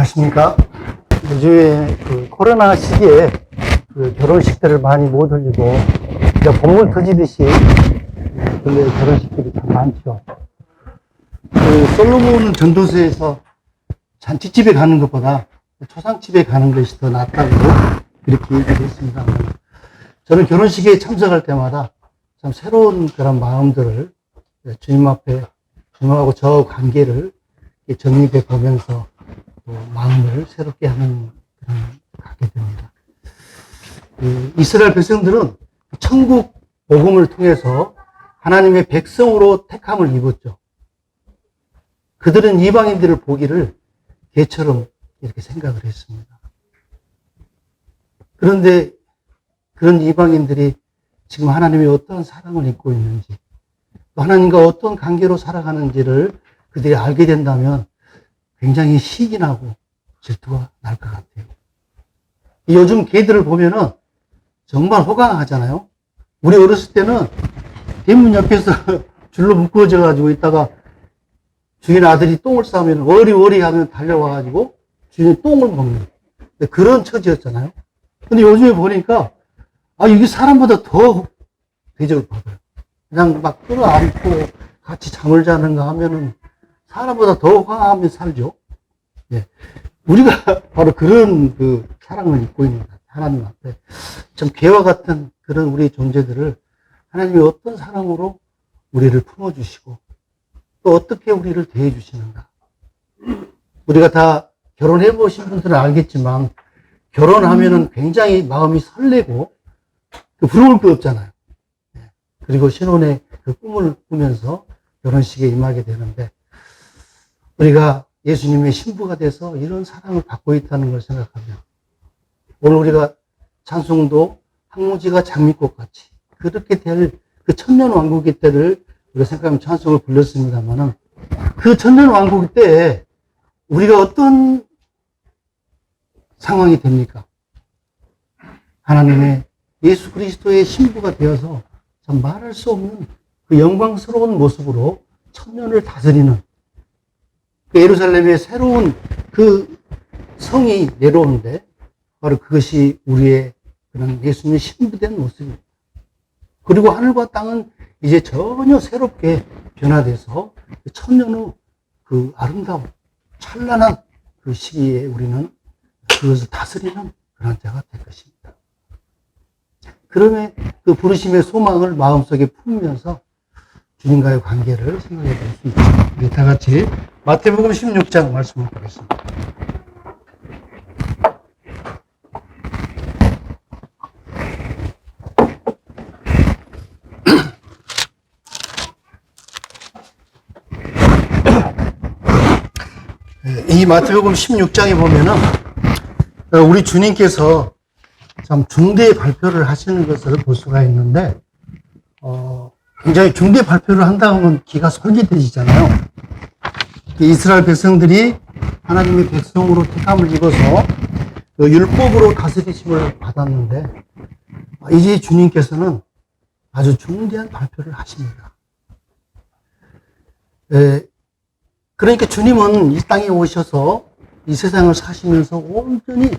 안녕하십니까. 요즘에 코로나 시기에 결혼식들을 많이 못 올리고, 이제 본물 터지듯이 근래 결혼식들이 참 많죠. 솔로몬은 전도서에서 잔치집에 가는 것보다 초상집에 가는 것이 더 낫다고 그렇게 얘기를 했습니다. 저는 결혼식에 참석할 때마다 참 새로운 그런 마음들을 주님 앞에 주님하고 저 관계를 정립해 보면서 또 마음을 새롭게 하는 그런 갖게 됩니다. 이스라엘 백성들은 천국 복음을 통해서 하나님의 백성으로 택함을 입었죠. 그들은 이방인들을 보기를 개처럼 이렇게 생각을 했습니다. 그런데 그런 이방인들이 지금 하나님의 어떤 사랑을 입고 있는지, 또 하나님과 어떤 관계로 살아가는지를 그들이 알게 된다면 굉장히 시기 나고 질투가 날 것 같아요. 요즘 개들을 보면은 정말 호강하잖아요. 우리 어렸을 때는 대문 옆에서 줄로 묶어져 가지고 있다가 주인 아들이 똥을 싸면 워리워리 하면 달려와가지고 주인이 똥을 먹는 그런 처지였잖아요. 근데 요즘에 보니까 이게 사람보다 더 대접을 받아요. 그냥 막 끌어안고 같이 잠을 자는가 하면은 사람보다 더 호강하며 살죠. 예. 우리가 바로 그런 사랑을 입고 있는 것 같아요. 하나님 앞에. 참 개와 같은 그런 우리 존재들을 하나님이 어떤 사랑으로 우리를 품어주시고 또 어떻게 우리를 대해주시는가. 우리가 다 결혼해 보신 분들은 알겠지만 결혼하면은 굉장히 마음이 설레고 부러울 거 없잖아요. 그리고 신혼의 그 꿈을 꾸면서 결혼식에 임하게 되는데 우리가 예수님의 신부가 돼서 이런 사랑을 받고 있다는 걸 생각하면 오늘 우리가 찬송도 황무지가 장미꽃 같이 그렇게 될 그 천년 왕국의 때를 우리가 생각하면 찬송을 불렀습니다만은 그 천년 왕국 때에 우리가 어떤 상황이 됩니까? 하나님의 예수 그리스도의 신부가 되어서 참 말할 수 없는 그 영광스러운 모습으로 천년을 다스리는 그 예루살렘의 새로운 그 성이 내려오는데 바로 그것이 우리의 그런 예수님의 신부된 모습입니다. 그리고 하늘과 땅은 이제 전혀 새롭게 변화돼서 천년 후 그 아름다운 찬란한 그 시기에 우리는 그것을 다스리는 그런 자가 될 것입니다. 그러면 그 부르심의 소망을 마음속에 품으면서 주님과의 관계를 생각해 볼 수 있죠. 우리 다 같이 마태복음 16장 말씀을 보겠습니다. 이 마태복음 16장에 보면은 우리 주님께서 참 중대 발표를 하시는 것을 볼 수가 있는데 굉장히 중대 발표를 한다 하면 기가 솔깃해지잖아요. 이스라엘 백성들이 하나님의 백성으로 택함을 입어서 율법으로 다스리심을 받았는데 이제 주님께서는 아주 중대한 발표를 하십니다. 그러니까 주님은 이 땅에 오셔서 이 세상을 사시면서 온전히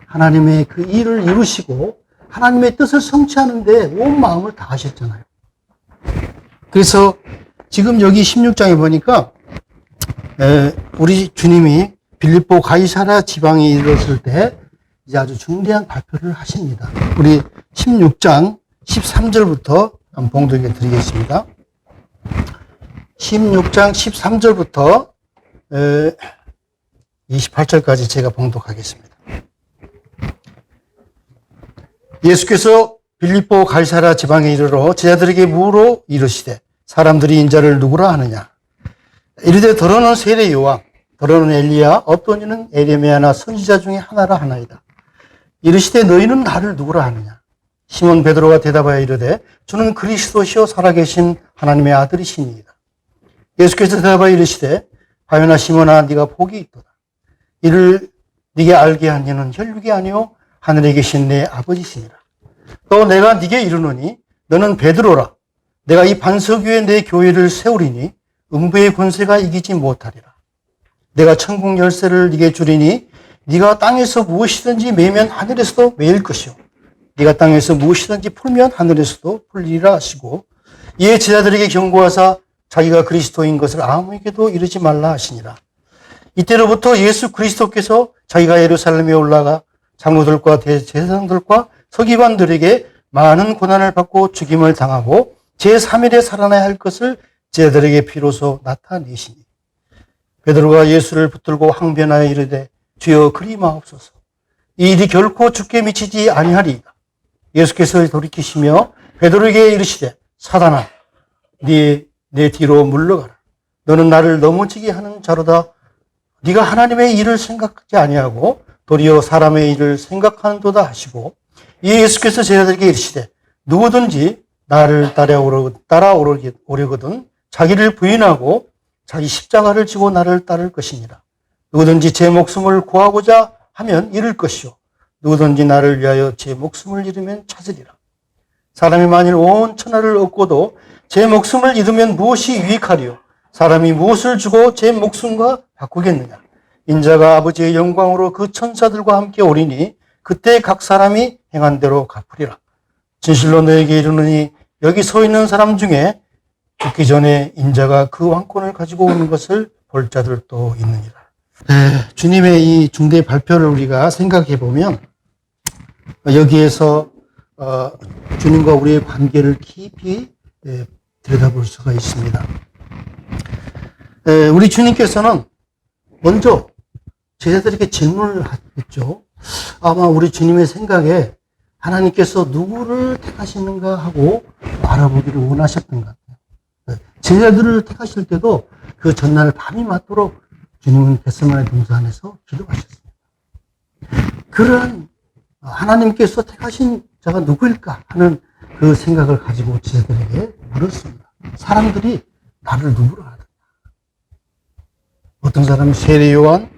하나님의 그 일을 이루시고 하나님의 뜻을 성취하는 데 온 마음을 다하셨잖아요. 그래서 지금 여기 16장에 보니까 우리 주님이 빌립보 가이사랴 지방에 이르렀을 때 이제 아주 중대한 발표를 하십니다. 우리 16장 13절부터 한번 봉독해 드리겠습니다. 16장 13절부터 28절까지 제가 봉독하겠습니다. 예수께서 빌립보 가이사랴 지방에 이르러 제자들에게 물어 이르시되 사람들이 인자를 누구라 하느냐 이르되 더러는 세례 요한 더러는 엘리야 어떤 이는 에레미야나 선지자 중에 하나라 하나이다. 이르시되 너희는 나를 누구라 하느냐 시몬 베드로가 대답하여 이르되 주는 그리스도시요 살아계신 하나님의 아들이시니이다. 예수께서 대답하여 이르시되 바요나 시몬아 네가 복이 있도다. 이를 네게 알게 한 이는 혈육이 아니요 하늘에 계신 내 아버지시니라. 또 내가 네게 이르노니 너는 베드로라. 내가 이 반석 위에 내 교회를 세우리니 음부의 권세가 이기지 못하리라. 내가 천국 열쇠를 네게 주리니 네가 땅에서 무엇이든지 매면 하늘에서도 매일 것이요 네가 땅에서 무엇이든지 풀면 하늘에서도 풀리리라 하시고 이에 제자들에게 경고하사 자기가 그리스도인 것을 아무에게도 이르지 말라 하시니라. 이때로부터 예수 그리스도께서 자기가 예루살렘에 올라가 장로들과 대제사장들과 서기관들에게 많은 고난을 받고 죽임을 당하고 제3일에 살아나야 할 것을 제자들에게 비로소 나타내시니 베드로가 예수를 붙들고 항변하여 이르되 주여 그리 마옵소서 이 일이 결코 죽게 미치지 아니하리이다. 예수께서 돌이키시며 베드로에게 이르시되 사단아 내 뒤로 물러가라. 너는 나를 넘어지게 하는 자로다. 네가 하나님의 일을 생각하지 아니하고 도리어 사람의 일을 생각하는도다 하시고 이에 예수께서 제자들에게 이르시되 누구든지 나를 따라오려거든 자기를 부인하고 자기 십자가를 지고 나를 따를 것이니라. 누구든지 제 목숨을 구하고자 하면 잃을 것이요 누구든지 나를 위하여 제 목숨을 잃으면 찾으리라. 사람이 만일 온 천하를 얻고도 제 목숨을 잃으면 무엇이 유익하리요? 사람이 무엇을 주고 제 목숨과 바꾸겠느냐? 인자가 아버지의 영광으로 그 천사들과 함께 오리니 그때 각 사람이 행한 대로 갚으리라. 진실로 너에게 이르노니 여기 서 있는 사람 중에 죽기 전에 인자가 그 왕권을 가지고 오는 것을 볼 자들도 있느니라. 주님의 이 중대 발표를 우리가 생각해 보면 여기에서 주님과 우리의 관계를 깊이 들여다볼 수가 있습니다. 우리 주님께서는 먼저 제자들에게 질문을 했죠. 아마 우리 주님의 생각에 하나님께서 누구를 택하시는가 하고 알아보기를 원하셨던 것 같아요. 제자들을 택하실 때도 그 전날 밤이 맞도록 주님은 겟세마네 동산에서 기도하셨습니다. 그러한 하나님께서 택하신 자가 누구일까 하는 그 생각을 가지고 제자들에게 물었습니다. 사람들이 나를 누구로 하느냐? 어떤 사람이 세례 요한,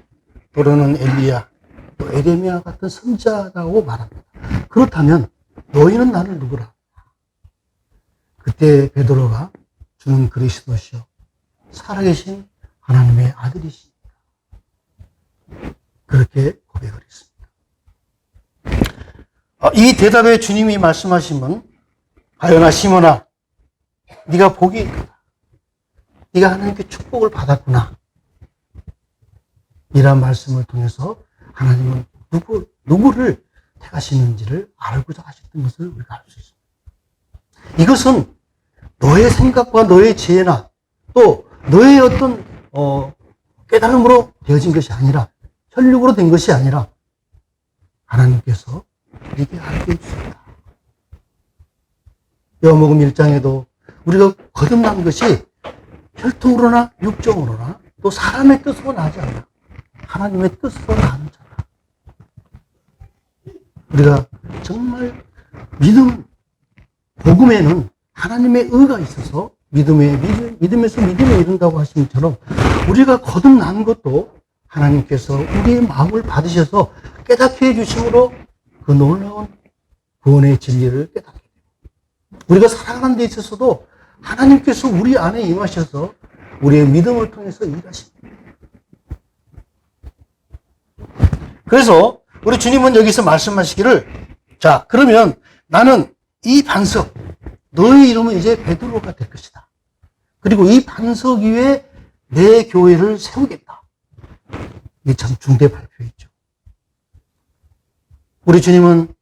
또는 엘리야, 또 에레미야 같은 선지자라고 말합니다. 그렇다면 너희는 나를 누구라? 그때 베드로가 주는 그리스도시요 살아계신 하나님의 아들이십니다. 그렇게 고백을 했습니다. 이 대답에 주님이 말씀하시면 가요나 시몬아 네가 복이 있다. 네가 하나님께 축복을 받았구나. 이런 말씀을 통해서 하나님은 누구를 택하시는지를 알고자 하셨던 것을 우리가 알 수 있습니다. 이것은 너의 생각과 너의 지혜나 또 너의 어떤 깨달음으로 되어진 것이 아니라 혈육으로 된 것이 아니라 하나님께서 우리에게 알게 해주셨다. 요한복음 1장에도 우리가 거듭난 것이 혈통으로나 육정으로나 또 사람의 뜻으로 나지 않아. 하나님의 뜻으로 나는 자다. 우리가 정말 복음에는 하나님의 의가 있어서 믿음에서 믿음에 이른다고 하신 것처럼 우리가 거듭난 것도 하나님께서 우리의 마음을 받으셔서 깨닫게 해주심으로 그 놀라운 구원의 진리를 깨닫게 됩니다. 우리가 살아가는 데 있어서도 하나님께서 우리 안에 임하셔서 우리의 믿음을 통해서 일하십니다. 그래서 우리 주님은 여기서 말씀하시기를 자 그러면 나는 이 반석 너의 이름은 이제 베드로가 될 것이다. 그리고 이 반석 위에 내 교회를 세우겠다. 이게 참 중대 발표이죠. 우리 주님은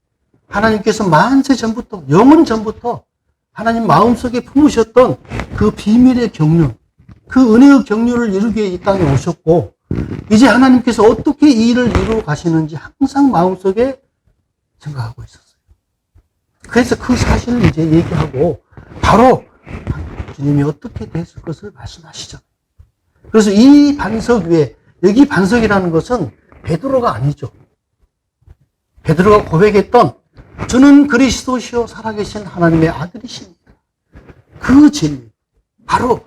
하나님께서 만세 전부터 영원 전부터 하나님 마음속에 품으셨던 그 비밀의 경륜 그 은혜의 경륜을 이루기 위해 이 땅에 오셨고 이제 하나님께서 어떻게 이 일을 이루어 가시는지 항상 마음속에 생각하고 있었어요. 그래서 그 사실을 이제 얘기하고 바로 주님이 어떻게 됐을 것을 말씀하시죠. 그래서 이 반석 위에 여기 반석이라는 것은 베드로가 아니죠. 베드로가 고백했던 주는 그리스도시요 살아계신 하나님의 아들이십니다. 그 진리 바로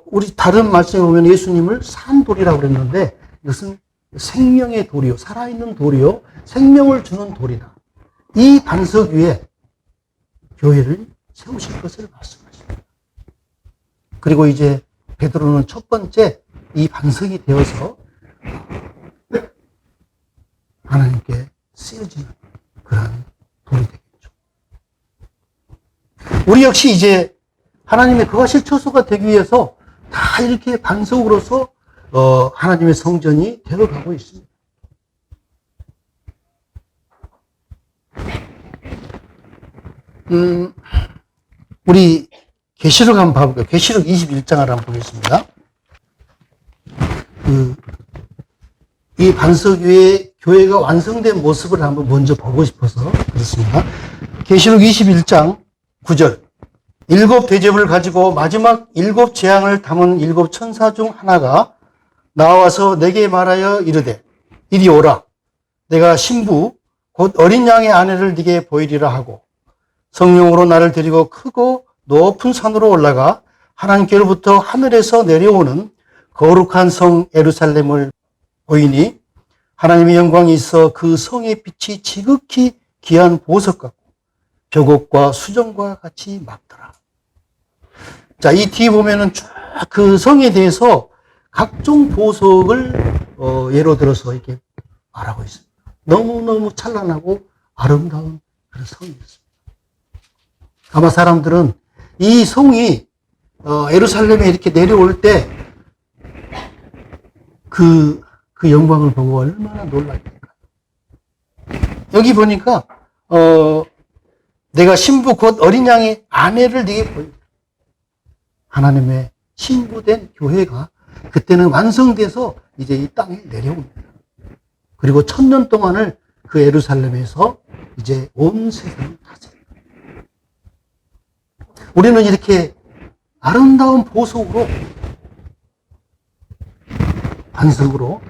우리 다른 말씀에 보면 예수님을 산돌이라고 그랬는데 이것은 생명의 돌이요 살아있는 돌이요 생명을 주는 돌이다. 이 반석 위에 교회를 세우실 것을 말씀하십니다. 그리고 이제 베드로는 첫 번째 이 반석이 되어서 하나님께 쓰여지는 그러한 돌이 되겠죠. 우리 역시 이제 하나님의 거하실 처소가 되기 위해서 다 이렇게 반석으로서 하나님의 성전이 되어가고 있습니다. 우리 계시록 한번 봐볼게요. 계시록 21장을 한번 보겠습니다. 이 반석 위에 교회가 완성된 모습을 한번 먼저 보고 싶어서 그렇습니다. 계시록 21장 9절. 7 대접을 가지고 마지막 7 재앙을 담은 7 천사 중 하나가 나와서 내게 말하여 이르되 이리 오라. 내가 신부 곧 어린 양의 아내를 네게 보이리라 하고 성령으로 나를 데리고 크고 높은 산으로 올라가 하나님께로부터 하늘에서 내려오는 거룩한 성 예루살렘을 보이니 하나님의 영광이 있어 그 성의 빛이 지극히 귀한 보석 같고 벽옥과 수정과 같이 맑더라. 자, 이 뒤에 보면은 쭉 그 성에 대해서 각종 보석을 예로 들어서 이렇게 말하고 있습니다. 너무너무 찬란하고 아름다운 그런 성이었습니다. 아마 사람들은 이 성이 예루살렘에 이렇게 내려올 때 그 영광을 보고 얼마나 놀랐을까. 여기 보니까 내가 신부 곧 어린 양의 아내를 네게 보인다. 하나님의 신부된 교회가 그때는 완성돼서 이제 이 땅에 내려옵니다. 그리고 1000년 동안을 그 예루살렘에서 이제 온 세상을 다스립니다. 우리는 이렇게 아름다운 보석으로 반석으로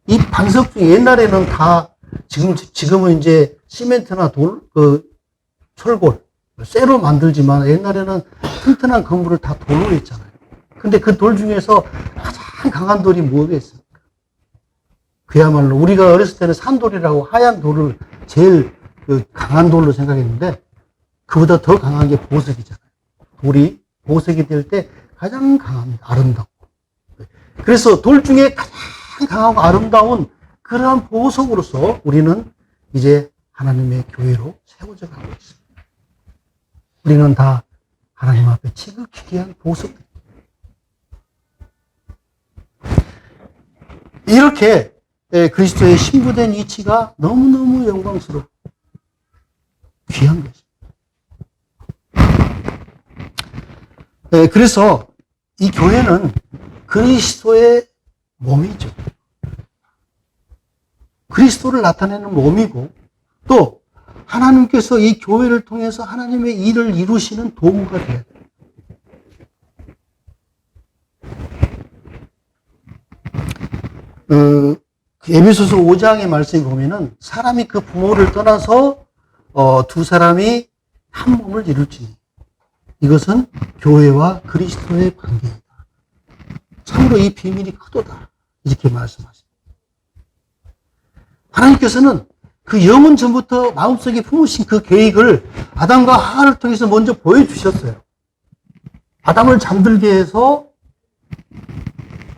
이 반석 중에 옛날에는 다 지금은 이제 시멘트나 철골, 쇠로 만들지만 옛날에는 튼튼한 건물을 다 돌로 했잖아요. 근데 그 돌 중에서 가장 강한 돌이 뭐겠습니까? 그야말로 우리가 어렸을 때는 산돌이라고 하얀 돌을 제일 강한 돌로 생각했는데 그보다 더 강한 게 보석이잖아요. 돌이 보석이 될 때 가장 강합니다. 아름답고. 그래서 돌 중에 가장 강하고 아름다운 그러한 보석으로서 우리는 이제 하나님의 교회로 세워져 가고 있습니다. 우리는 다 하나님 앞에 지극히 귀한 보석. 이렇게 그리스도의 신부된 이치가 너무너무 영광스럽고 귀한 것입니다. 그래서 이 교회는 그리스도의 몸이죠. 그리스도를 나타내는 몸이고 또 하나님께서 이 교회를 통해서 하나님의 일을 이루시는 도구가 돼야 돼요. 에베소서 5장의 말씀에 보면은 사람이 그 부모를 떠나서 두 사람이 한 몸을 이룰지니 이것은 교회와 그리스도의 관계이다. 참으로 이 비밀이 크도다. 이렇게 말씀하십니다. 하나님께서는 그 영원 전부터 마음속에 품으신 그 계획을 아담과 하와를 통해서 먼저 보여주셨어요. 아담을 잠들게 해서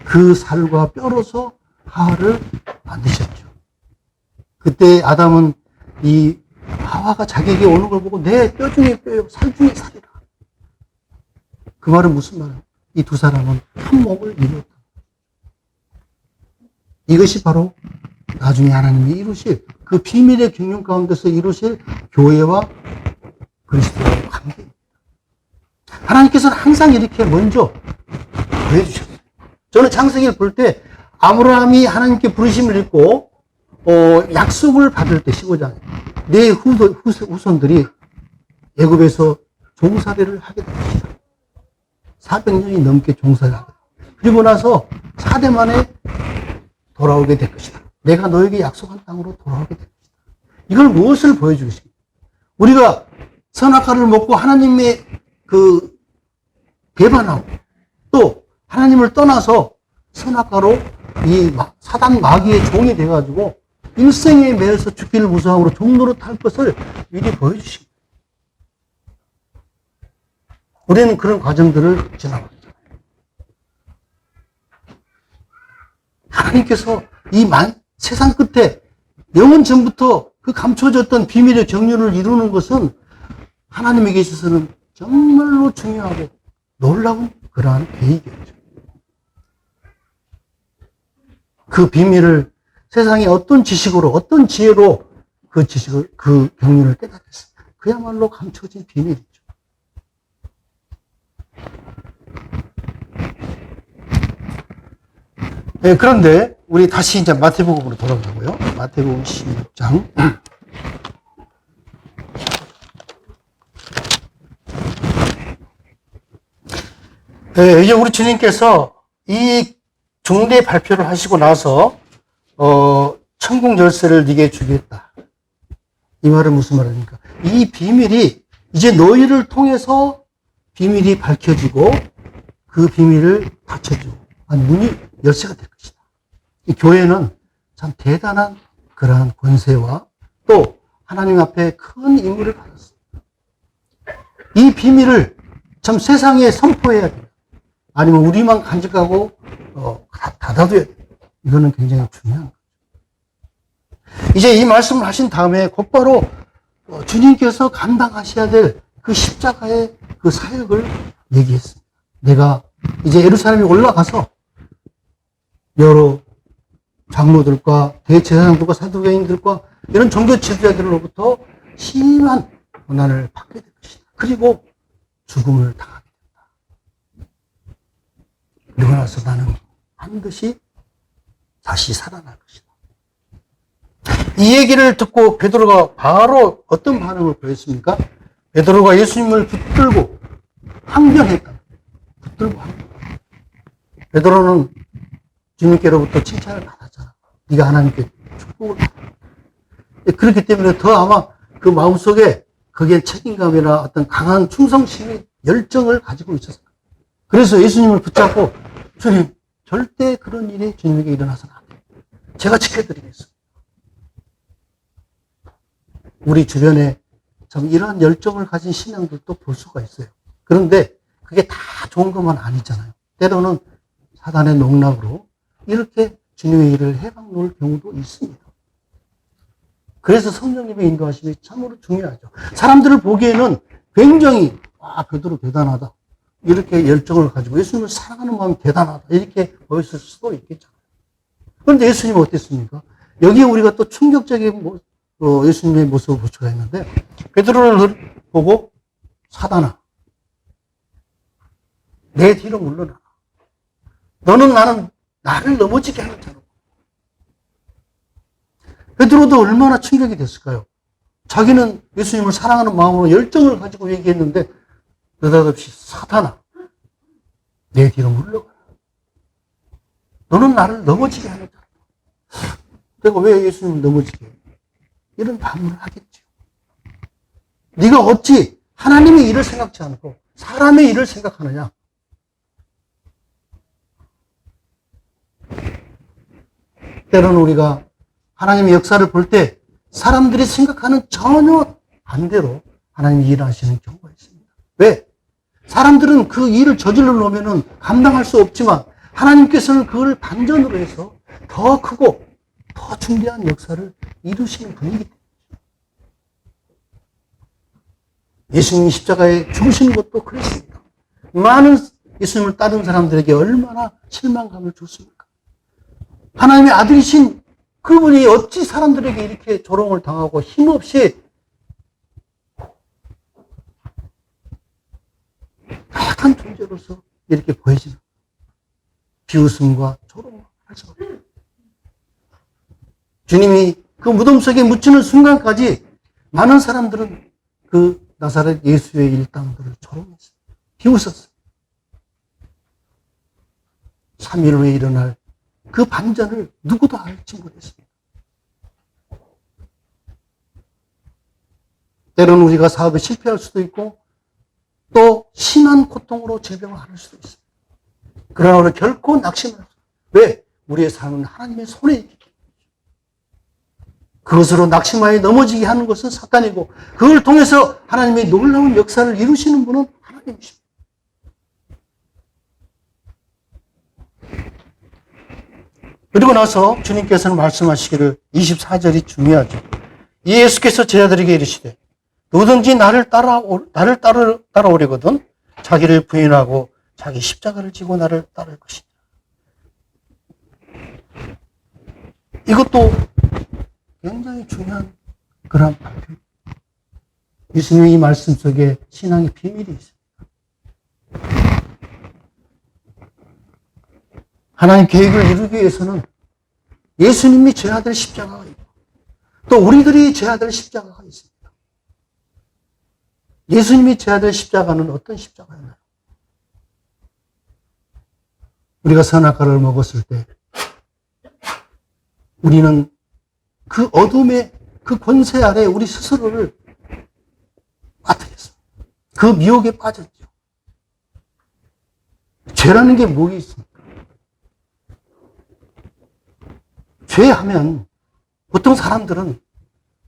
그 살과 뼈로서 하와를 만드셨죠. 그때 아담은 이 하와가 자기에게 오는 걸 보고 내 뼈 중에 뼈요, 살 중에 살이라. 그 말은 무슨 말이에요? 이 두 사람은 한 몸을 이루었다. 이것이 바로 나중에 하나님이 이루실 그 비밀의 경륜 가운데서 이루실 교회와 그리스도의 관계입니다. 하나님께서는 항상 이렇게 먼저 보여주셨어요. 저는 창세기를 볼 때 아브라함이 하나님께 부르심을 읽고 약속을 받을 때 15장에 내 후손들이 애굽에서 종살이를 하게 될 것이다. 400년이 넘게 종살이를 하게 됩니다. 그리고 나서 4대 만에 돌아오게 될 것이다. 내가 너에게 약속한 땅으로 돌아오게 될 것이다. 이걸 무엇을 보여주겠습니까? 우리가 선악과를 먹고 하나님의 배반하고 또 하나님을 떠나서 선악과로 이 사단 마귀의 종이 돼가지고 일생에 매여서 죽기를 무서함으로 종로로 탈 것을 미리 보여주십니다. 우리는 그런 과정들을 지나갑니다. 하나님께서 이 세상 끝에 영원 전부터 그 감춰졌던 비밀의 경륜을 이루는 것은 하나님에게 있어서는 정말로 중요하고 놀라운 그러한 계획이었죠. 그 비밀을 세상에 어떤 지식으로, 어떤 지혜로 그 지식을, 그 경륜을 깨닫겠습니까? 그야말로 감춰진 비밀이죠. 네, 그런데 우리 다시 이제 마태복음으로 돌아가고요. 마태복음 16장. 네, 이제 우리 주님께서 이 중대 발표를 하시고 나서 천국 열쇠를 네게 주겠다. 이 말은 무슨 말입니까? 이 비밀이 이제 너희를 통해서 비밀이 밝혀지고 그 비밀을 닫혀주고 문이 열쇠가 될 것이다. 이 교회는 참 대단한 그러한 권세와 또 하나님 앞에 큰 임무를 받았습니다. 이 비밀을 참 세상에 선포해야 돼요. 아니면 우리만 간직하고 닫아둬야 돼요. 이거는 굉장히 중요한 거죠. 이제 이 말씀을 하신 다음에 곧바로 주님께서 감당하셔야 될 그 십자가의 그 사역을 얘기했습니다. 내가 이제 예루살렘에 올라가서 여러 장로들과 대제사장들과 사두개인들과 이런 종교 지도자들로부터 심한 고난을 받게 될 것이다. 그리고 죽음을 당하게 된다. 그리고 나서 나는 반드시 다시 살아날 것이다. 이 얘기를 듣고 베드로가 바로 어떤 반응을 보였습니까? 베드로가 예수님을 붙들고 항변했다. 붙들고 항변. 베드로는 주님께로부터 칭찬을 받았잖아. 네가 하나님께 축복을 받았다. 그렇기 때문에 더 아마 그 마음속에 거기에 책임감이나 어떤 강한 충성심의 열정을 가지고 있었어요. 그래서 예수님을 붙잡고 주님, 절대 그런 일이 주님에게 일어나서는 안 돼요. 제가 지켜드리겠습니다. 우리 주변에 참 이러한 열정을 가진 신앙들도 볼 수가 있어요. 그런데 그게 다 좋은 것만 아니잖아요. 때로는 사단의 농락으로 이렇게 주님의 일을 해방 놓을 경우도 있습니다. 그래서 성령님의 인도하심이 참으로 중요하죠. 사람들을 보기에는 굉장히 베드로 대단하다. 이렇게 열정을 가지고 예수님을 사랑하는 마음이 대단하다. 이렇게 보였을 수도 있겠잖아요. 그런데 예수님은 어땠습니까? 여기에 우리가 또 충격적인 예수님의 모습을 볼 수가 있는데 베드로를 보고 사단아 내 뒤로 물러나라. 너는 나를 넘어지게 하는 자로. 베드로도 얼마나 충격이 됐을까요? 자기는 예수님을 사랑하는 마음으로 열정을 가지고 얘기했는데 느닷없이 사단아 내 뒤로 물러가라. 너는 나를 넘어지게 하는 자로. 내가 왜 예수님을 넘어지게 해? 이런 반문을 하겠죠. 네가 어찌 하나님의 일을 생각지 않고 사람의 일을 생각하느냐? 때로는 우리가 하나님의 역사를 볼 때 사람들이 생각하는 전혀 반대로 하나님이 일하시는 경우가 있습니다. 왜? 사람들은 그 일을 저질러 놓으면 감당할 수 없지만 하나님께서는 그걸 반전으로 해서 더 크고 더 중대한 역사를 이루시는 분이기 때문에 예수님이 십자가에 죽으시는 것도 그랬습니다. 많은 예수님을 따른 사람들에게 얼마나 실망감을 줬습니까? 하나님의 아들이신 그분이 어찌 사람들에게 이렇게 조롱을 당하고 힘없이 약한 존재로서 이렇게 보여지는 비웃음과 조롱을 할 수가 없어요. 주님이 그 무덤 속에 묻히는 순간까지 많은 사람들은 그 나사렛 예수의 일당들을 조롱했어요. 비웃었어요. 3일 후에 일어날 그 반전을 누구도 알지 못했습니다. 때로는 우리가 사업에 실패할 수도 있고 또 심한 고통으로 질병을 앓을 수도 있습니다. 그러나 우리는 결코 낙심할 수 없어요. 왜? 우리의 삶은 하나님의 손에 있기 때문에. 그것으로 낙심하여 넘어지게 하는 것은 사탄이고 그걸 통해서 하나님의 놀라운 역사를 이루시는 분은 하나님이십니다. 그리고 나서 주님께서는 말씀하시기를 24절이 중요하죠. 예수께서 제자들에게 이르시되 누구든지 나를 따라오려거든 자기를 부인하고 자기 십자가를 지고 나를 따를 것이다. 이것도 굉장히 중요한 그런 발표. 예수님의 이 말씀 속에 신앙의 비밀이 있습니다. 하나님 계획을 이루기 위해서는 예수님이 져야 될 십자가가 있고 또 우리들이 져야 될 십자가가 있습니다. 예수님이 져야 될 십자가는 어떤 십자가였나요? 우리가 선악과를 먹었을 때 우리는 그 어둠의 그 권세 아래 우리 스스로를 빠뜨렸습니다. 그 미혹에 빠졌죠. 죄라는 게 뭐가 있습니까? 죄하면 보통 사람들은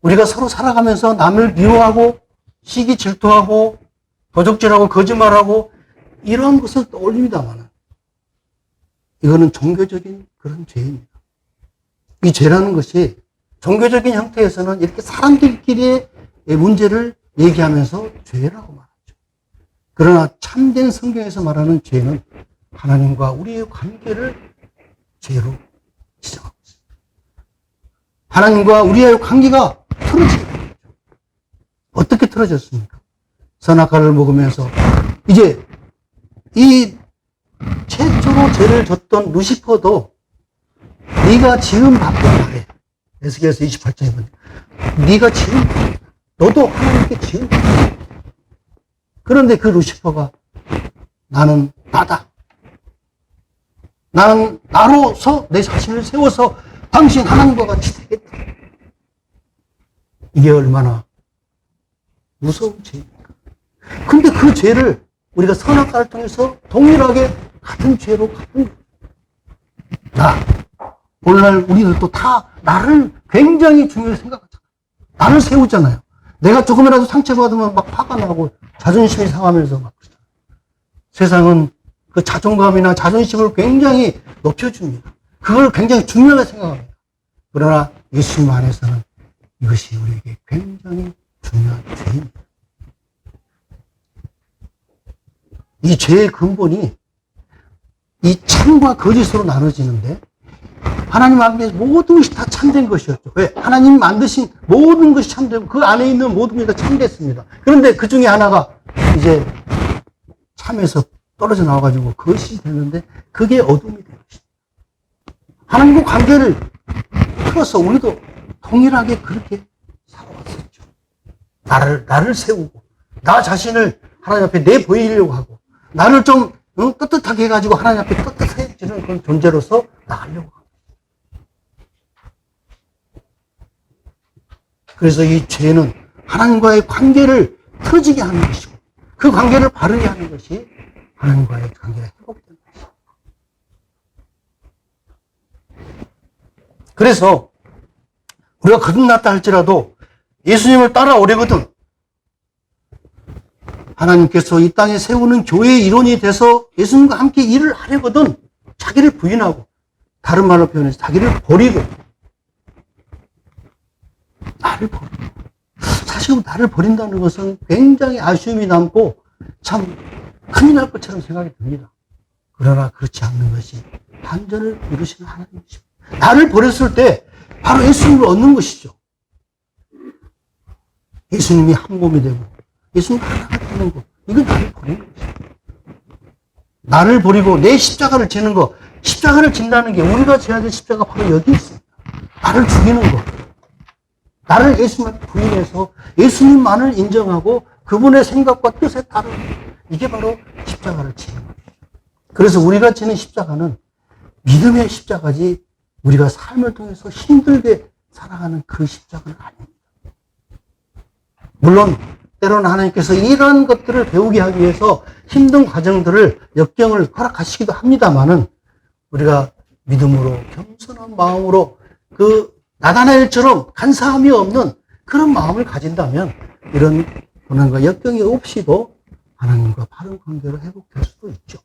우리가 서로 살아가면서 남을 미워하고 시기 질투하고 도적질하고 거짓말하고 이러한 것을 떠올립니다만 이거는 종교적인 그런 죄입니다. 이 죄라는 것이 종교적인 형태에서는 이렇게 사람들끼리의 문제를 얘기하면서 죄라고 말하죠. 그러나 참된 성경에서 말하는 죄는 하나님과 우리의 관계를 죄로 지정하고 있습니다. 하나님과 우리의 관계가 틀어지게 된 거죠. 어떻게 틀어졌습니까? 선악과를 먹으면서 이제 이 최초로 죄를 졌던 루시퍼도 네가 지은 바쁜 말에 에스겔서 28장에 보면 네가 지은 바 너도 하나님께 지은 바 그런데 그 루시퍼가 나는 나다. 나는 나로서 내 자신을 세워서 당신 하나님과 같이 되겠다. 이게 얼마나 무서운 죄입니까? 근데 그 죄를 우리가 선악과를 통해서 동일하게 같은 죄로 같은 오늘날 우리들도 다 나를 굉장히 중요하게 생각하잖아요. 나를 세우잖아요. 내가 조금이라도 상처받으면 막 화가 나고 자존심이 상하면서 막 그러잖아요. 세상은 그 자존감이나 자존심을 굉장히 높여줍니다. 그걸 굉장히 중요하게 생각합니다. 그러나 예수님 안에서는 이것이 우리에게 굉장히 중요한 죄입니다. 이 죄의 근본이 이 참과 거짓으로 나눠지는데 하나님 앞에 모든 것이 다 참된 것이었죠. 왜? 하나님 만드신 모든 것이 참되고 그 안에 있는 모든 것이 다 참됐습니다. 그런데 그 중에 하나가 이제 참에서 떨어져 나와가지고 거짓이 되는데 그게 어둠이 되는 것입니다. 하나님과 관계를 틀어서 우리도 동일하게 그렇게 살아왔었죠. 나를 세우고 나 자신을 하나님 앞에 내보이려고 하고 나를 좀 떳떳하게 해가지고 하나님 앞에 떳떳해지는 그런 존재로서 나가려고 합니다. 그래서 이 죄는 하나님과의 관계를 틀어지게 하는 것이고 그 관계를 바르게 하는 것이 하나님과의 관계가 회복되는 것입니다. 그래서 우리가 거듭났다 할지라도 예수님을 따라오려거든 하나님께서 이 땅에 세우는 교회의 일원이 돼서 예수님과 함께 일을 하려거든 자기를 부인하고 다른 말로 표현해서 자기를 버리고 나를 버리고 사실 나를 버린다는 것은 굉장히 아쉬움이 남고 참 큰일 날 것처럼 생각이 듭니다. 그러나 그렇지 않는 것이 반전을 이루시는 하나님이십니다. 나를 버렸을 때 바로 예수님을 얻는 것이죠. 예수님이 한 몸이 되고 예수님 하나가 되는 것 이건 나를 버리는 것이죠. 나를 버리고 내 십자가를 지는 것 십자가를 진다는 게 우리가 져야 될 십자가 바로 여기 있습니다. 나를 죽이는 것 나를 예수님을 부인해서 예수님만을 인정하고 그분의 생각과 뜻에 따르는 이게 바로 십자가를 지는 것이죠. 그래서 우리가 지는 십자가는 믿음의 십자가지 우리가 삶을 통해서 힘들게 살아가는 그 십자가는 아닙니다. 물론 때로는 하나님께서 이런 것들을 배우게 하기 위해서 힘든 과정들을 역경을 허락하시기도 합니다만은 우리가 믿음으로 겸손한 마음으로 그 나다나엘처럼 간사함이 없는 그런 마음을 가진다면 이런 고난과 역경이 없이도 하나님과 바른 관계로 회복될 수도 있죠.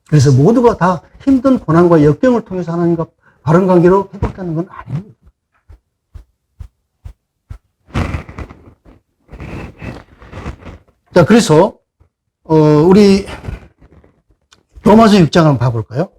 그래서 모두가 다 힘든 고난과 역경을 통해서 하나님과 바른 관계로 회복되는 건 아닙니다. 자, 그래서 우리 로마서 6장 한번 봐볼까요?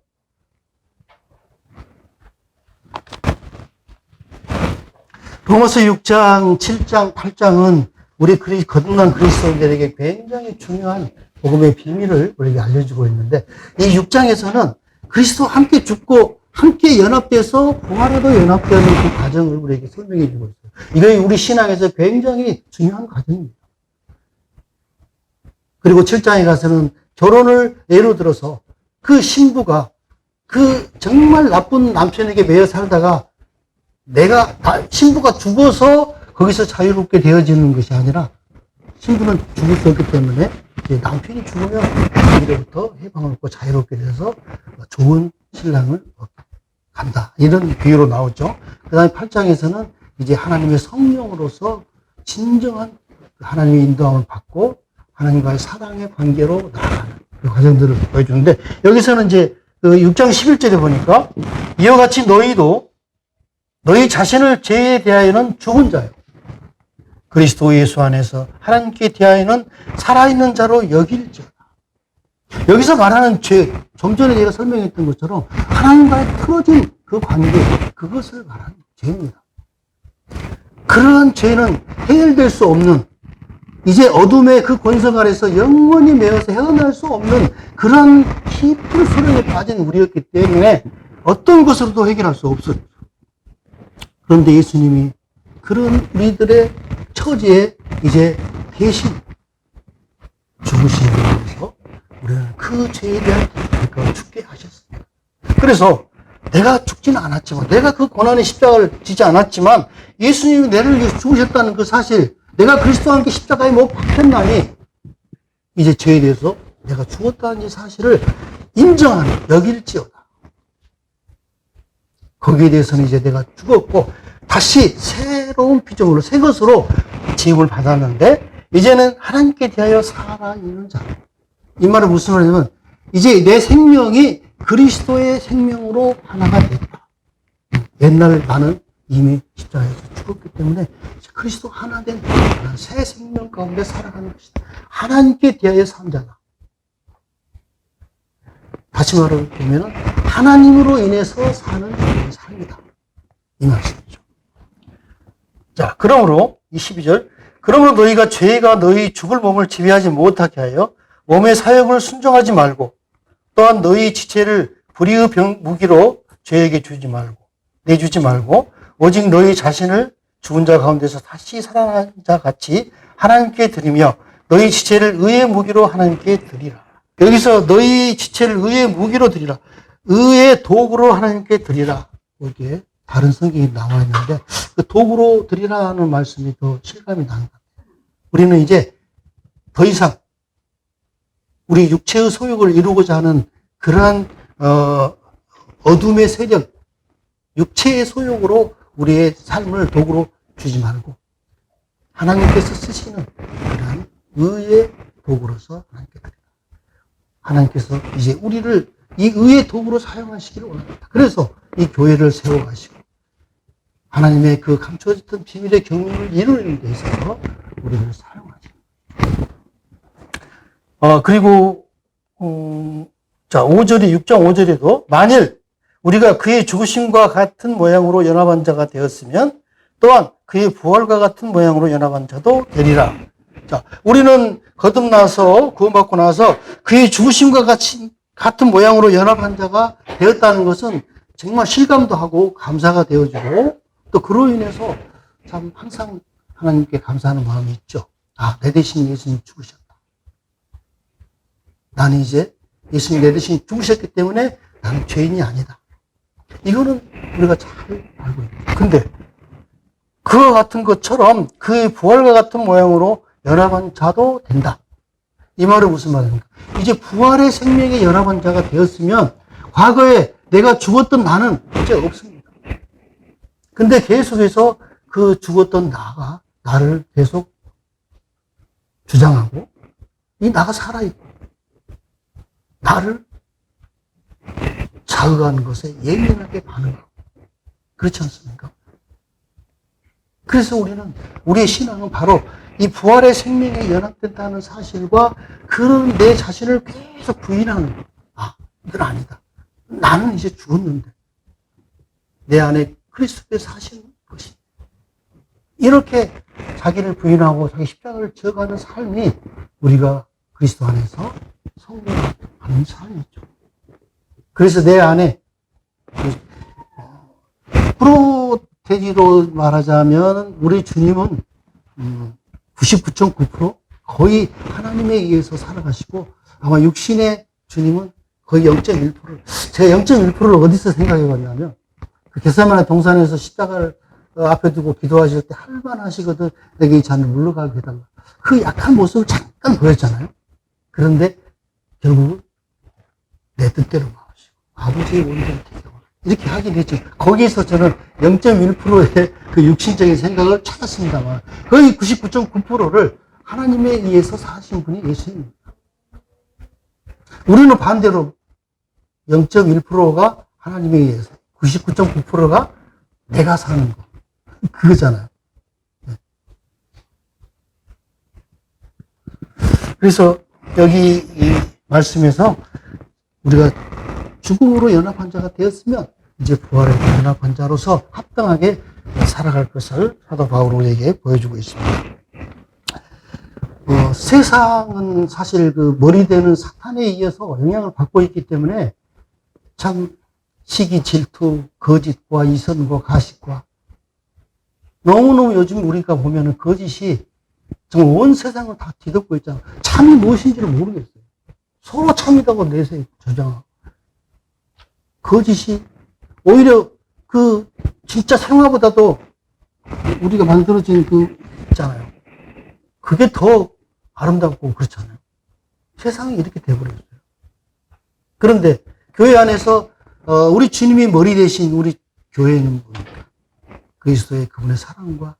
로마서 6장, 7장, 8장은 우리 거듭난 그리스도인들에게 굉장히 중요한 복음의 비밀을 우리에게 알려주고 있는데, 이 6장에서는 그리스도와 함께 죽고 함께 연합돼서 부활에도 연합되는 그 과정을 우리에게 설명해 주고 있어요. 이게 우리 신앙에서 굉장히 중요한 과정입니다. 그리고 7장에 가서는 결혼을 예로 들어서 그 신부가 그 정말 나쁜 남편에게 매여 살다가 신부가 죽어서 거기서 자유롭게 되어지는 것이 아니라, 신부는 죽을 수 없기 때문에 이제 남편이 죽으면 거기로부터 해방을 얻고 자유롭게 돼서 좋은 신랑을 간다. 이런 비유로 나오죠. 그 다음에 8장에서는 이제 하나님의 성령으로서 진정한 하나님의 인도함을 받고 하나님과의 사랑의 관계로 나아가는 그 과정들을 보여주는데, 여기서는 이제 그 6장 11절에 보니까 이와 같이 너희도 너희 자신을 죄에 대하여는 죽은 자요, 그리스도 예수 안에서 하나님께 대하여는 살아있는 자로 여길지어다. 여기서 말하는 죄, 좀 전에 제가 설명했던 것처럼 하나님과의 틀어진 그 관계, 그것을 말하는 죄입니다. 그런 죄는 해결될 수 없는, 이제 어둠의 그 권성 아래서 영원히 매어서 헤어날 수 없는 그런 깊은 수렁에 빠진 우리였기 때문에 어떤 것으로도 해결할 수 없어요. 그런데 예수님이 그런 우리들의 처지에 이제 대신 죽으시기 위해서 우리는 그 죄에 대한 대가를 죽게 하셨습니다. 그래서 내가 죽지는 않았지만, 내가 그 고난의 십자가를 지지 않았지만 예수님이 나를 위해서 죽으셨다는 그 사실, 내가 그리스도와 함께 십자가에 못 박혔나니 이제 죄에 대해서 내가 죽었다는 사실을 인정하는, 여길지어다. 거기에 대해서는 이제 내가 죽었고 다시 새로운 피조물로, 새 것으로 지음을 받았는데 이제는 하나님께 대하여 살아있는 자. 이 말은 무슨 말이냐면 이제 내 생명이 그리스도의 생명으로 하나가 됐다. 옛날 나는 이미 십자가에서 죽었기 때문에 그리스도 하나 된 새 생명 가운데 살아가는 것이다. 하나님께 대하여 산 자다. 다시 말하면 하나님으로 인해서 사는 삶이다. 이 말씀이죠. 자, 그러므로 이 12절, 그러므로 너희가 죄가 너희 죽을 몸을 지배하지 못하게 하여 몸의 사역을 순종하지 말고, 또한 너희 지체를 불의의 무기로 죄에게 내주지 말고 오직 너희 자신을 죽은 자 가운데서 다시 살아난 자 같이 하나님께 드리며 너희 지체를 의의 무기로 하나님께 드리라. 여기서 너희 지체를 의의 무기로 드리라, 의의 도구로 하나님께 드리라, 여기에 다른 성경이 나와 있는데 그 도구로 드리라는 말씀이 더 실감이 나는 것 같아요. 우리는 이제 더 이상 우리 육체의 소욕을 이루고자 하는 그러한 어둠의 세력, 육체의 소욕으로 우리의 삶을 도구로 주지 말고 하나님께서 쓰시는 그러한 의의 도구로서 하나님께 드리라. 하나님께서 이제 우리를 이 의의 도구로 사용하시기를 원합니다. 그래서 이 교회를 세워가시고 하나님의 그 감춰졌던 비밀의 경륜을 이루는 데 있어서 우리를 사용하죠. 그리고 자, 5절이 6장 5절에도 만일 우리가 그의 죽으심과 같은 모양으로 연합한 자가 되었으면 또한 그의 부활과 같은 모양으로 연합한 자도 되리라. 자, 우리는 거듭나서 구원받고 나서 그의 죽으심과 같은 모양으로 연합한 자가 되었다는 것은 정말 실감도 하고 감사가 되어지고 또 그로 인해서 참 항상 하나님께 감사하는 마음이 있죠. 아, 내 대신 예수님 죽으셨다. 나는 이제 예수님 내 대신 죽으셨기 때문에 나는 죄인이 아니다. 이거는 우리가 잘 알고 있다. 근데 그와 같은 것처럼 그의 부활과 같은 모양으로 연합한 자도 된다. 이 말은 무슨 말입니까? 이제 부활의 생명에 연합한 자가 되었으면 과거에 내가 죽었던 나는 이제 없습니다. 근데 계속해서 그 죽었던 나가 나를 계속 주장하고 이 나가 살아있고 나를 자극하는 것에 예민하게 반응하고. 그렇지 않습니까? 그래서 우리의 신앙은 바로 이 부활의 생명에 연합된다는 사실과 그런 내 자신을 계속 부인하는 것. 이건 아니다. 나는 이제 죽었는데 내 안에 그리스도의 사시는 것이. 이렇게 자기를 부인하고 자기 십자가를 져가는 삶이 우리가 그리스도 안에서 성공하는 삶이죠. 그래서 내 안에 프로테지로 말하자면 우리 주님은 99.9% 거의 하나님에 의해서 살아가시고 아마 육신의 주님은 거의 0.1%를 제가 0.1%를 어디서 생각해 봤냐면 그 겟세마네 동산에서 십자가를 앞에 두고 기도하실 때 할만하시거든 내게 이 잔을 물러가게 해달라. 그 약한 모습을 잠깐 보였잖아요. 그런데 결국은 내 뜻대로 마시고 아버지의 원대로 되게 이렇게 하긴 했죠. 거기에서 저는 0.1%의 그 육신적인 생각을 찾았습니다만 거의 99.9%를 하나님에 의해서 사신 분이 예수님입니다. 우리는 반대로 0.1%가 하나님에 의해서 99.9%가 내가 사는 거. 그거잖아요. 그래서 여기 이 말씀에서 우리가 죽음으로 연합한 자가 되었으면 이제 부활에 연합한 자로서 합당하게 살아갈 것을 사도 바울은 우리에게 보여주고 있습니다. 세상은 사실 그 머리 되는 사탄에 의해서 영향을 받고 있기 때문에 참 시기, 질투, 거짓과 이선과 가식과 너무너무 요즘 우리가 보면은 거짓이 정말 온 세상을 다 뒤덮고 있잖아. 참이 무엇인지를 모르겠어요. 서로 참이라고 내세워 주장하고. 거짓이 오히려 그 진짜 생화보다도 우리가 만들어진 그 있잖아요. 그게 더 아름답고 그렇잖아요. 세상이 이렇게 돼버렸어요. 그런데 교회 안에서 우리 주님이 머리 대신 우리 교회는 그리스도의 그분의 사랑과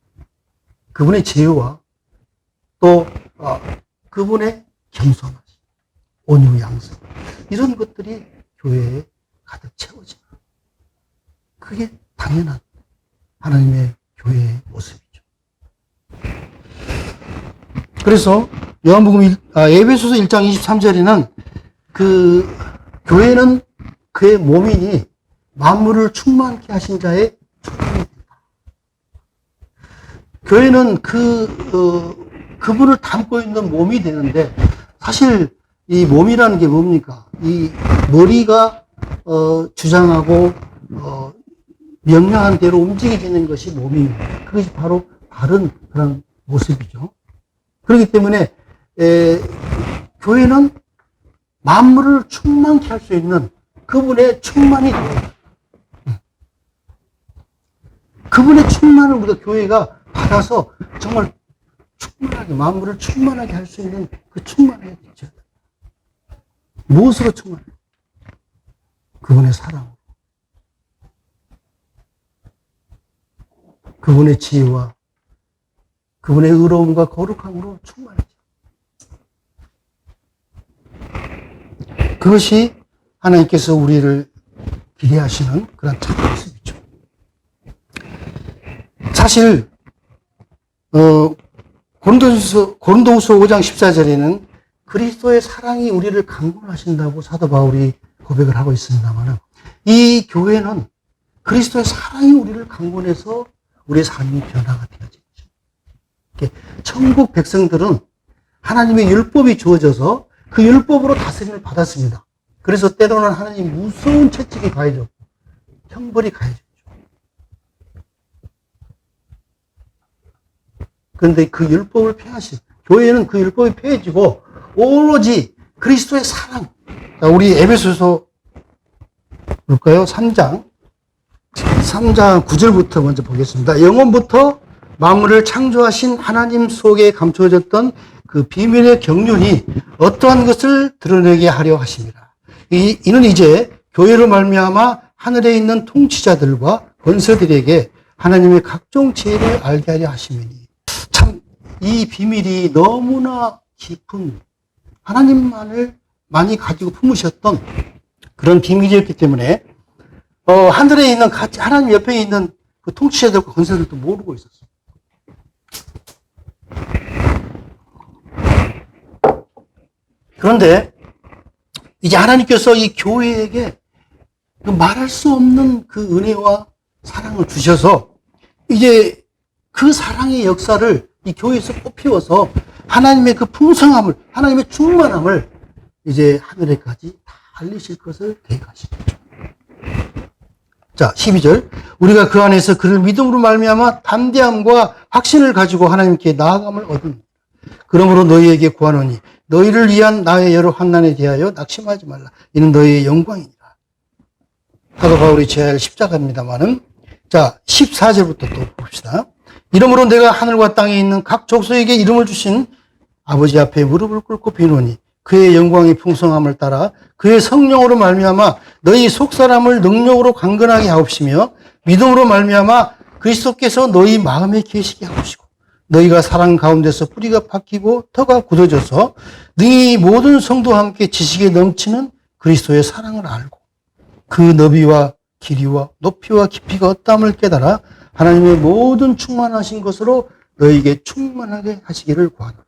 그분의 지혜와 또 그분의 겸손하심, 온유 양성 이런 것들이 교회에 가득 채워지는 그게 당연한 하나님의 교회의 모습이죠. 그래서 요한복음 에베소서 1장 23절에는 그 교회는 그의 몸이니 만물을 충만케 하신 자의 조상이 된다. 교회는 그분을 담고 있는 몸이 되는데 사실 이 몸이라는 게 뭡니까? 이 머리가 주장하고 명령한 대로 움직여지는 것이 몸입니다. 그것이 바로 다른 그런 모습이죠. 그렇기 때문에 교회는 만물을 충만케 할 수 있는 그분의 충만이 돼요. 그분의 충만을 우리가 교회가 받아서 정말 충만하게 만물을 충만하게 할 수 있는 그 충만해야 되죠. 무엇으로 충만해? 그분의 사랑, 그분의 지혜와 그분의 의로움과 거룩함으로 충만해져. 그것이 하나님께서 우리를 기대하시는 그런 참 모습이죠. 사실 고린도후서 5장 14절에는 그리스도의 사랑이 우리를 강권하신다고 사도 바울이 고백을 하고 있습니다만 이 교회는 그리스도의 사랑이 우리를 강권해서 우리의 삶이 변화가 되어진 거죠. 천국 백성들은 하나님의 율법이 주어져서 그 율법으로 다스림을 받았습니다. 그래서 때로는 하나님 무서운 채찍이 가해졌고 형벌이 가해졌죠. 그런데 그 율법을 폐하신 교회는 그 율법이 폐해지고 오로지 그리스도의 사랑. 자, 우리 에베소서 볼까요? 3장 9절부터 먼저 보겠습니다. 영원부터 만물을 창조하신 하나님 속에 감춰졌던 그 비밀의 경륜이 어떠한 것을 드러내게 하려 하십니다. 이는 이제 교회로 말미암아 하늘에 있는 통치자들과 권세들에게 하나님의 각종 지혜를 알게 하려 하심이니. 참 이 비밀이 너무나 깊은 하나님만을 많이 가지고 품으셨던 그런 비밀이었기 때문에 하늘에 있는 같이 하나님 옆에 있는 그 통치자들과 권세들도 모르고 있었어. 그런데 이제 하나님께서 이 교회에게 그 말할 수 없는 그 은혜와 사랑을 주셔서 이제 그 사랑의 역사를 이 교회에서 꽃피워서 하나님의 그 풍성함을, 하나님의 충만함을 이제 하늘에까지 다 알리실 것을 계획하시죠. 자, 12절. 우리가 그 안에서 그를 믿음으로 말미암아 담대함과 확신을 가지고 하나님께 나아감을 얻은. 그러므로 너희에게 구하노니 너희를 위한 나의 여러 환난에 대하여 낙심하지 말라. 이는 너희의 영광이니라. 사도 바울이 제할 십자가입니다만은, 자, 14절부터 또 봅시다. 이러므로 내가 하늘과 땅에 있는 각 족속에게 이름을 주신 아버지 앞에 무릎을 꿇고 비노니 그의 영광의 풍성함을 따라 그의 성령으로 말미암아 너희 속사람을 능력으로 강건하게 하옵시며 믿음으로 말미암아 그리스도께서 너희 마음에 계시게 하옵시고 너희가 사랑 가운데서 뿌리가 박히고 터가 굳어져서 능히 모든 성도와 함께 지식에 넘치는 그리스도의 사랑을 알고 그 너비와 길이와 높이와 깊이가 어떠함을 깨달아 하나님의 모든 충만하신 것으로 너희에게 충만하게 하시기를 구하노라.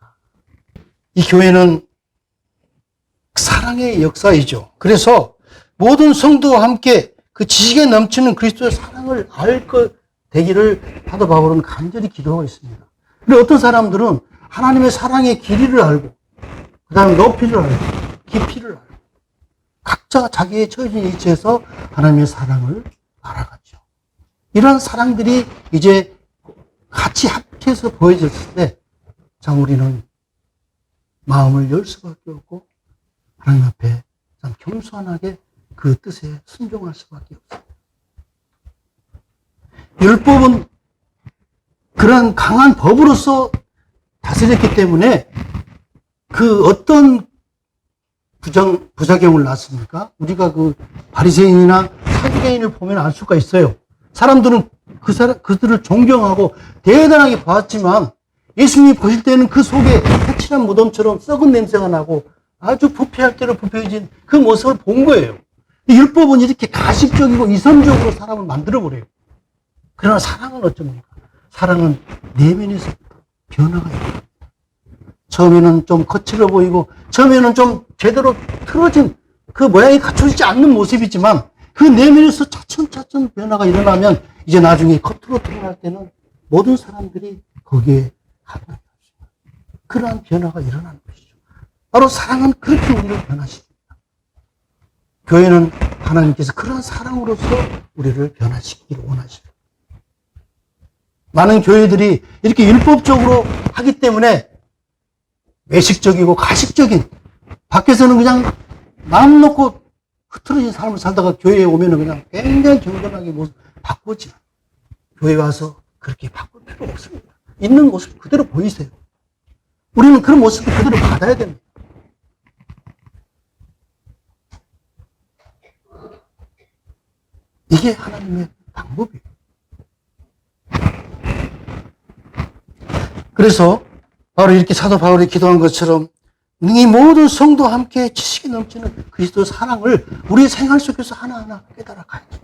이 교회는 사랑의 역사이죠. 그래서 모든 성도와 함께 그 지식에 넘치는 그리스도의 사랑을 알 것 되기를 사도 바울은 간절히 기도하고 있습니다. 그리고 어떤 사람들은 하나님의 사랑의 길이를 알고 그 다음에 높이를 알고 깊이를 알고 각자 자기의 처해진 위치에서 하나님의 사랑을 알아가죠. 이런 사랑들이 이제 같이 합해서 보여졌을 때 참 우리는 마음을 열 수밖에 없고 하나님 앞에 참 겸손하게 그 뜻에 순종할 수밖에 없습니다. 율법은 그런 강한 법으로서 다스렸기 때문에 그 어떤 부작용을 낳습니까? 우리가 그 바리새인이나 사두개인을 보면 알 수가 있어요. 사람들은 그들을 존경하고 대단하게 봤지만 예수님이 보실 때는 그 속에 해칠한 무덤처럼 썩은 냄새가 나고 아주 부패할 대로 부패해진 그 모습을 본 거예요. 율법은 이렇게 가식적이고 이성적으로 사람을 만들어버려요. 그러나 사랑은 어쩝니까? 사랑은 내면에서 변화가 있습니다. 처음에는 좀 거칠어 보이고 처음에는 좀 제대로 틀어진 그 모양이 갖춰지지 않는 모습이지만 그 내면에서 차츰차츰 변화가 일어나면 이제 나중에 겉으로 드러날 때는 모든 사람들이 거기에 합당합니다. 그러한 변화가 일어나는 것이죠. 바로 사랑은 그렇게 우리를 변화시킵니다. 교회는 하나님께서 그러한 사랑으로서 우리를 변화시키기를 원하십니다. 많은 교회들이 이렇게 율법적으로 하기 때문에 외식적이고 가식적인, 밖에서는 그냥 마음 놓고 흐트러진 삶을 살다가 교회에 오면은 그냥 굉장히 경건하게 모습 바꾸지. 교회 와서 그렇게 바꿀 필요 없습니다. 있는 모습 그대로 보이세요. 우리는 그런 모습을 그대로 받아야 됩니다. 이게 하나님의 방법이에요. 그래서 바로 이렇게 사도 바울이 기도한 것처럼 이 모든 성도와 함께 지식이 넘치는 그리스도의 사랑을 우리의 생활 속에서 하나하나 깨달아 가야죠.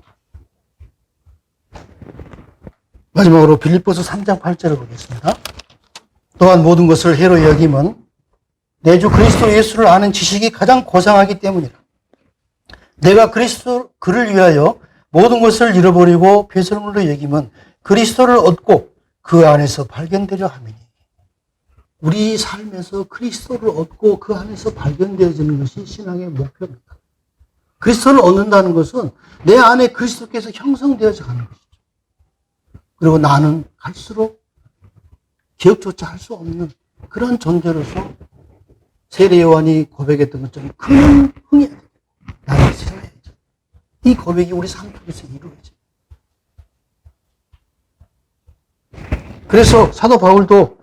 마지막으로 빌립보서 3장 8절을 보겠습니다. 또한 모든 것을 해로 여김은 내 주 그리스도 예수를 아는 지식이 가장 고상하기 때문이라. 내가 그를 위하여 모든 것을 잃어버리고 배설물로 여김은 그리스도를 얻고 그 안에서 발견되려 함이니. 우리 삶에서 그리스도를 얻고 그 안에서 발견되어지는 것이 신앙의 목표입니다. 그리스도를 얻는다는 것은 내 안에 그리스도께서 형성되어져 가는 것이죠. 그리고 나는 갈수록 기억조차 할 수 없는 그런 존재로서 세례 요한이 고백했던 것처럼 그는 흥해야 돼. 나는 세워야지. 이 고백이 우리 삶 속에서 이루어져. 그래서 사도 바울도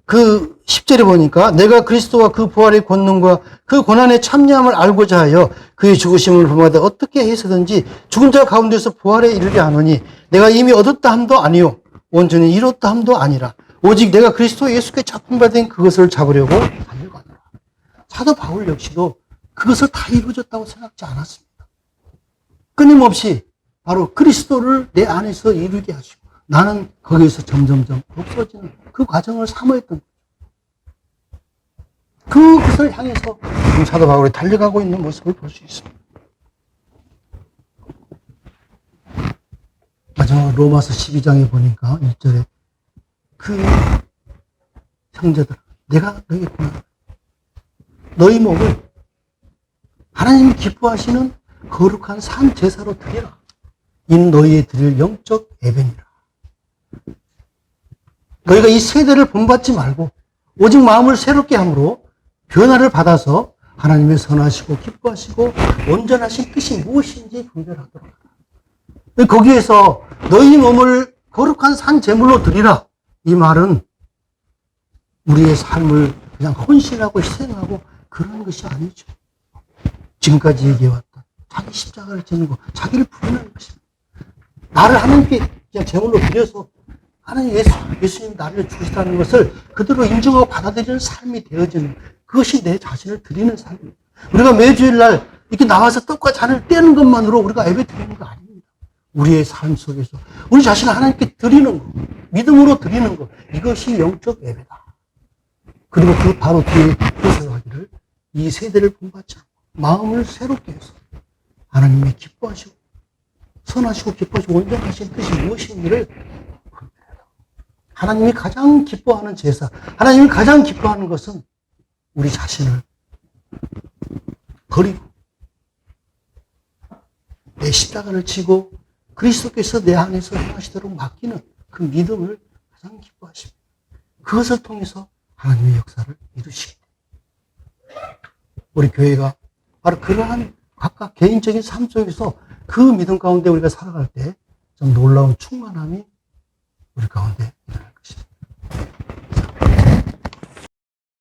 그 10절에 보니까 내가 그리스도와 그 부활의 권능과 그 고난의 참여함을 알고자 하여 그의 죽으심을 범하되 어떻게 해서든지 죽은 자 가운데서 부활에 이르게 하노니 내가 이미 얻었다 함도 아니요 온전히 이뤘다 함도 아니라 오직 내가 그리스도 예수께 작품받은 그것을 잡으려고 달려가노라. 사도 바울 역시도 그것을 다 이루어졌다고 생각지 않았습니다. 끊임없이 바로 그리스도를 내 안에서 이루게 하시고 나는 거기에서 점점점 없어지는 그 과정을 사모했던 그것을 향해서 지금 사도 바울이 달려가고 있는 모습을 볼 수 있습니다. 마지막으로 로마서 12장에 보니까 1절에 그 형제들 내가 너에게 권한다. 너희 몸을 하나님이 기뻐하시는 거룩한 산 제사로 드리라. 이는 너희의 드릴 영적 예배니라. 너희가 이 세대를 본받지 말고 오직 마음을 새롭게 함으로 변화를 받아서 하나님의 선하시고 기뻐하시고 온전하신 뜻이 무엇인지 분별하도록 하라. 거기에서 너희 몸을 거룩한 산 제물로 드리라. 이 말은 우리의 삶을 그냥 헌신하고 희생하고 그런 것이 아니죠. 지금까지 얘기해왔던 자기 십자가를 지는 것, 자기를 부인하는 것입니다. 나를 하나님께 그냥 제물로 드려서 하나님 예수님 나를 주시다는 것을 그대로 인정하고 받아들이는 삶이 되어지는 그것이 내 자신을 드리는 삶입니다. 우리가 매주일 날 이렇게 나와서 떡과 잔을 떼는 것만으로 우리가 예배 드리는 거 아닙니다. 우리의 삶 속에서 우리 자신을 하나님께 드리는 것, 믿음으로 드리는 것, 이것이 영적 예배다. 그리고 그 바로 뒤에 해석하기를 이 세대를 본받지 않고 마음을 새롭게 해서 하나님의 기뻐하시고 선하시고 기뻐하시고 온전하신 뜻이 무엇인지를 하나님이 가장 기뻐하는 제사, 하나님이 가장 기뻐하는 것은 우리 자신을 버리고 내 십자가를 지고 그리스도께서 내 안에서 행하시도록 맡기는 그 믿음을 가장 기뻐하십니다. 그것을 통해서 하나님의 역사를 이루시게 됩니다. 우리 교회가 바로 그러한 각각 개인적인 삶 속에서 그 믿음 가운데 우리가 살아갈 때 좀 놀라운 충만함이 우리 가운데